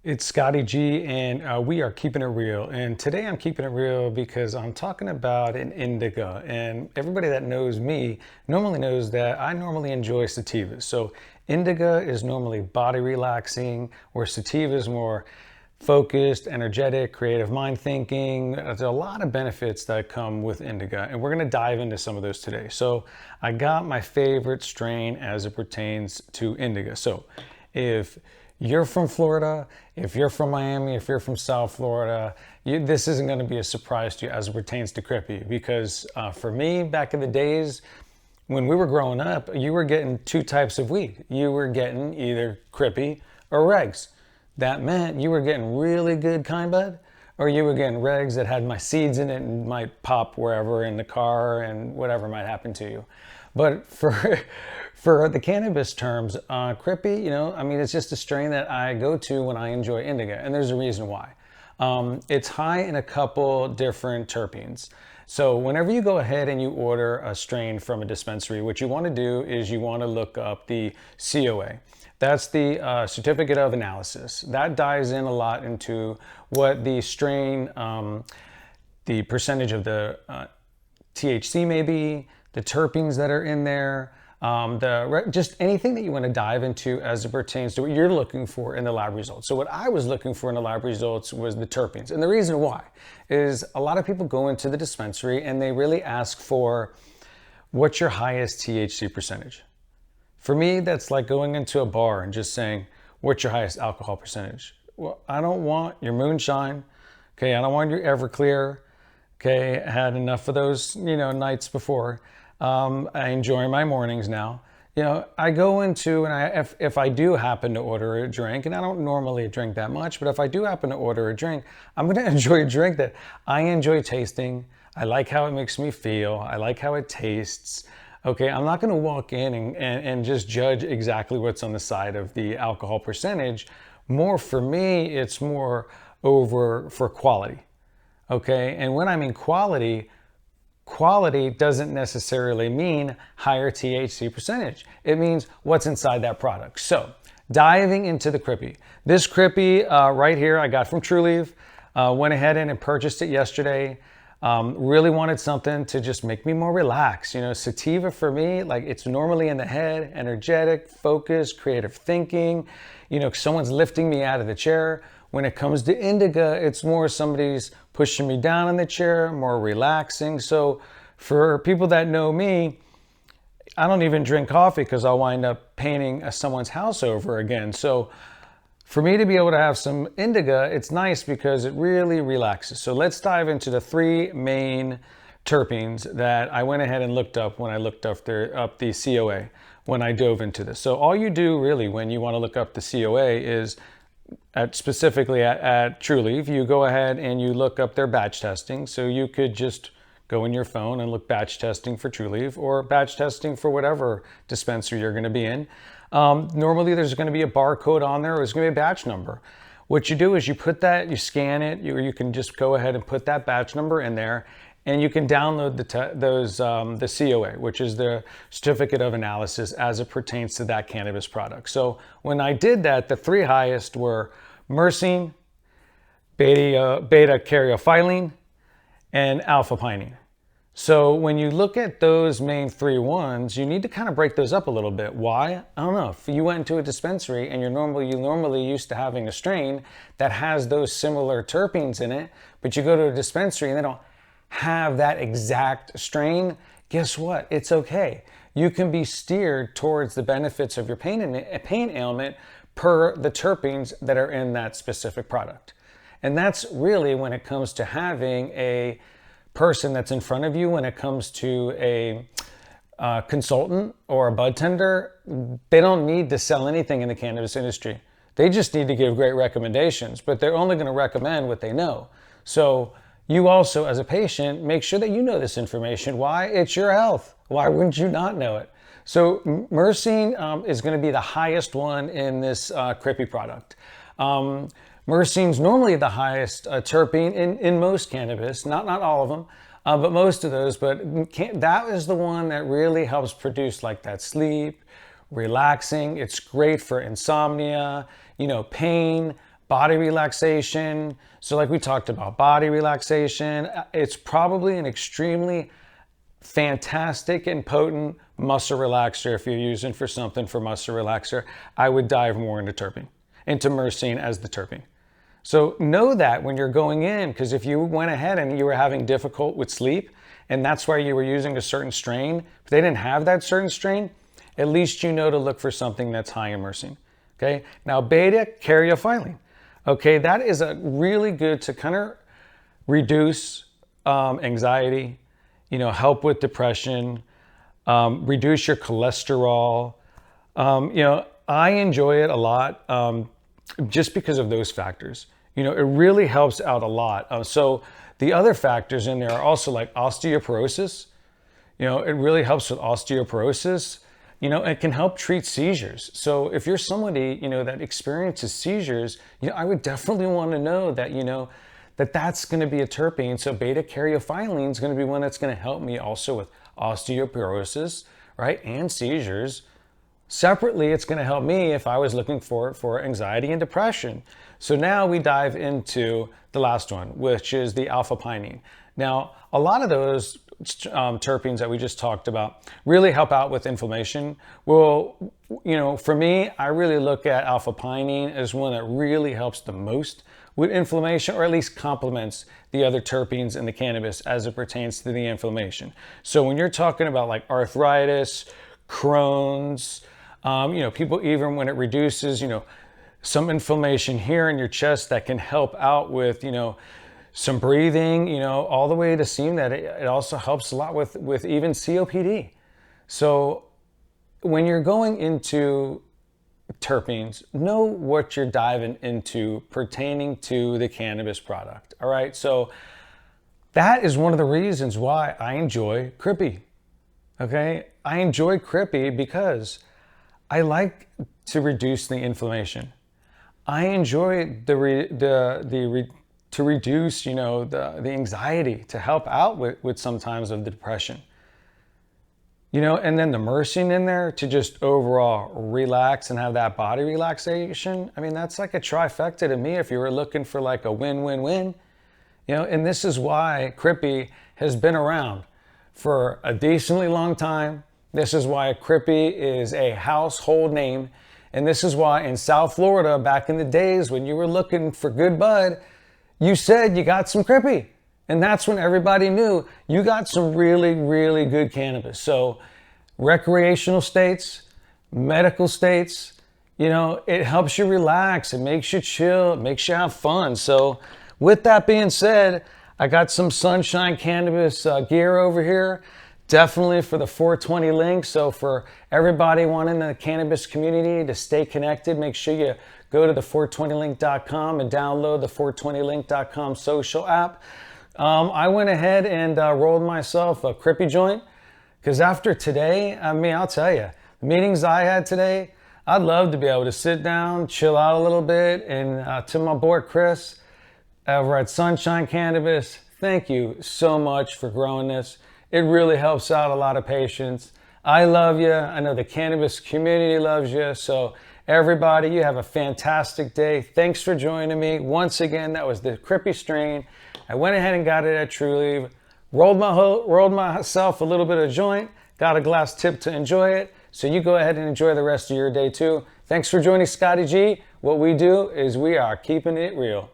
It's Scotty G, and we are keeping it real. And today I'm keeping it real because I'm talking about an indica. And everybody that knows me normally knows that I normally enjoy sativas. So indica is normally body relaxing, where sativa is more focused, energetic, creative mind thinking. There's a lot of benefits that come with indica, and we're going to dive into some of those today. So I got my favorite strain as it pertains to indica. So if you're from Florida, if you're from Miami, if you're from South Florida, this isn't going to be a surprise to you as it pertains to Crippy, because for me, back in the days when we were growing up, you were getting two types of weed. You were getting either Crippy or regs. That meant you were getting really good kind bud, or you were getting regs that had my seeds in it and might pop wherever in the car and whatever might happen to you. But for the cannabis terms, Crippy, it's just a strain that I go to when I enjoy indica, and there's a reason why. It's high in a couple different terpenes. So whenever you go ahead and you order a strain from a dispensary, what you want to do is you want to look up the COA. That's the certificate of analysis. That dives in a lot into what the strain, the percentage of the THC may be, the terpenes that are in there, just anything that you want to dive into as it pertains to what you're looking for in the lab results. So what I was looking for in the lab results was the terpenes. And the reason why is a lot of people go into the dispensary and they really ask for what's your highest THC percentage. For me, that's like going into a bar and just saying, what's your highest alcohol percentage? Well, I don't want your moonshine. Okay, I don't want your Everclear. Okay, I had enough of those, nights before. I enjoy my mornings now. I go into, and if I do happen to order a drink, and I don't normally drink that much, but if I do happen to order a drink, I'm going to enjoy a drink that I enjoy tasting. I like how it makes me feel. I like how it tastes. Okay, I'm not going to walk in and just judge exactly what's on the side of the alcohol percentage. More for me, it's more over for quality. Okay, and when I mean quality doesn't necessarily mean higher THC percentage. It means what's inside that product. So diving into the Crippy. This Crippy right here I got from Trulieve. Went ahead and purchased it yesterday. Really wanted something to just make me more relaxed. Sativa for me, like it's normally in the head, energetic, focused, creative thinking. Someone's lifting me out of the chair. When it comes to indica, it's more somebody's pushing me down in the chair, more relaxing. So for people that know me, I don't even drink coffee because I'll wind up painting someone's house over again. So for me to be able to have some indica, it's nice because it really relaxes. So let's dive into the three main terpenes that I went ahead and looked up when I looked up the COA when I dove into this. So all you do really when you want to look up the COA is specifically at Trulieve, you go ahead and you look up their batch testing. So you could just go in your phone and look batch testing for Trulieve or batch testing for whatever dispensary you're going to be in. Normally there's going to be a barcode on there, or there's going to be a batch number. What you do is you put that, you scan it, or you can just go ahead and put that batch number in there, and you can download the COA, which is the certificate of analysis as it pertains to that cannabis product. So when I did that, the three highest were myrcene, beta caryophyllene, and alpha pinene. So when you look at those main three ones, you need to kind of break those up a little bit. Why? I don't know. If you went into a dispensary and you normally used to having a strain that has those similar terpenes in it, but you go to a dispensary and they don't have that exact strain, guess what? It's okay. You can be steered towards the benefits of your pain ailment per the terpenes that are in that specific product. And that's really when it comes to having a person that's in front of you, when it comes to a consultant or a bud tender, they don't need to sell anything in the cannabis industry. They just need to give great recommendations, but they're only going to recommend what they know. So you also, as a patient, make sure that you know this information. Why? It's your health. Why wouldn't you not know it? So myrcene is going to be the highest one in this Crippy product. Myrcene's normally the highest terpene in most cannabis, not all of them, but most of those. But that is the one that really helps produce like that sleep, relaxing. It's great for insomnia, pain, body relaxation. So like we talked about, body relaxation, it's probably an extremely fantastic and potent muscle relaxer. If you're using for something for muscle relaxer, I would dive more into myrcene as the terpene. So know that when you're going in, because if you went ahead and you were having difficult with sleep, and that's why you were using a certain strain, but they didn't have that certain strain, at least you know to look for something that's high in myrcene. Okay, now beta caryophyllene. Okay, that is a really good to kind of reduce anxiety, help with depression, reduce your cholesterol. I enjoy it a lot just because of those factors. It really helps out a lot. So the other factors in there are also like osteoporosis. It really helps with osteoporosis. It can help treat seizures. So if you're somebody, that experiences seizures, I would definitely want to know that, that's going to be a terpene. So beta caryophyllene is going to be one that's going to help me also with osteoporosis, right? And seizures. Separately, it's going to help me if I was looking for anxiety and depression. So now we dive into the last one, which is the alpha pinene. Now, a lot of those terpenes that we just talked about really help out with inflammation. Well, for me, I really look at alpha pinene as one that really helps the most with inflammation, or at least complements the other terpenes in the cannabis as it pertains to the inflammation. So when you're talking about like arthritis, Crohn's, people, even when it reduces, some inflammation here in your chest, that can help out with, some breathing, all the way to seeing that it also helps a lot with even COPD. So when you're going into terpenes, know what you're diving into pertaining to the cannabis product. All right. So that is one of the reasons why I enjoy Crippy. Okay. I enjoy Crippy because I like to reduce the inflammation. I enjoy to reduce, the anxiety, to help out with sometimes of the depression. And then the myrcene in there to just overall relax and have that body relaxation. I mean, that's like a trifecta to me if you were looking for like a win-win-win. And this is why Crippy has been around for a decently long time. This is why Crippy is a household name. And this is why in South Florida, back in the days when you were looking for good bud, you said you got some Crippy. And that's when everybody knew you got some really, really good cannabis. So recreational states, medical states, it helps you relax. It makes you chill. It makes you have fun. So with that being said, I got some Sunshine Cannabis gear over here. Definitely for the 420Link. So for everybody wanting the cannabis community to stay connected, make sure you go to the420link.com and download the 420link.com social app. I went ahead and rolled myself a Crippy joint because after today, I'll tell you, the meetings I had today, I'd love to be able to sit down, chill out a little bit. And to my boy Chris over at Sunshine Cannabis, thank you so much for growing this. It really helps out a lot of patients. I love you. I know the cannabis community loves you. So everybody, you have a fantastic day. Thanks for joining me. Once again, that was the Crippy Strain. I went ahead and got it at Trulieve, rolled myself a little bit of joint, got a glass tip to enjoy it. So you go ahead and enjoy the rest of your day too. Thanks for joining Scotty G. What we do is we are keeping it real.